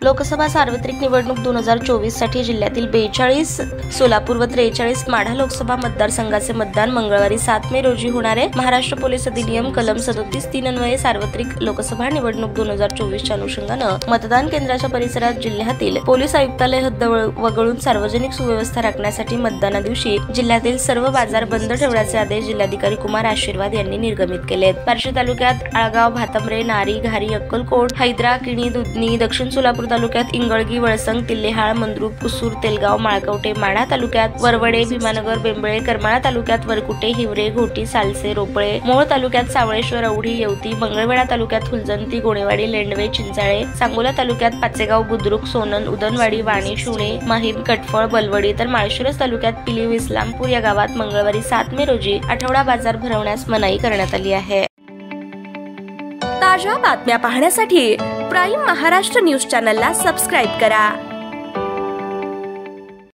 लोकसभा सार्वत्रिक निवडणूक 2024 साठी जिल्ह्यातील 42, सोलापूर व 43 माढा लोकसभा मतदारसंघाचे मतदान मंगळवारी 7 मे रोजी होणार आहे। महाराष्ट्र पोलीस अधिनियम कलम 37(3) अन्वये सार्वत्रिक लोकसभा निवडणूक 2024च्या अनुषंगानं मतदान केंद्राच्या परिसरात जिल्ह्यातील पोलीस आयुक्तालय हद्द वगळून सार्वजनिक सुव्यवस्था राखण्यासाठी मतदाना दिवशी जिल्ह्यातील सर्व बाजार बंद ठेवण्याचे आदेश जिल्हाधिकारी कुमार आशीर्वाद यांनी निर्गमित केलेत। बार्शी तालुक्यात आळगाव, भातांब्रे, नारी, घारी, अक्कलकोट, हैदरा, किणी, दुधनी, दक्षिण सोलापूर तालुक्यात इंगळगी, वळसंग, तिल्लेहाळ, मंद्रुप, कुसूर, तेलगाव, माळकवटे, माढा तालुक्यात वरवडे, भीमानगर, बेंबळे, करमाळा तालुक्यात वरकुटे, हिवरे, घोटी, सालसे, रोपळे, मोहोळ तालुक्यात सावळेश्वर, औढी, येवती, मंगळवेढा तालुक्यात हुलजंती, गोणेवाडी, लेंडवे, चिंचाळे, सांगोला तालुक्यात पाचेगाव, बुद्रुक, सोनन, उदनवाडी, वाणी, शुणे, माहीम, कटफळ, बलवडी तर माळशिरस तालुक्यात पिलीव, इस्लामपूर या गावात मंगळवारी 7 मे रोजी आठवडा बाजार भरवण्यास मनाई करण्यात आली आहे। ताज्या बातम्या पाहण्यासाठी प्राईम महाराष्ट्र न्यूज चॅनलला सबस्क्राईब करा।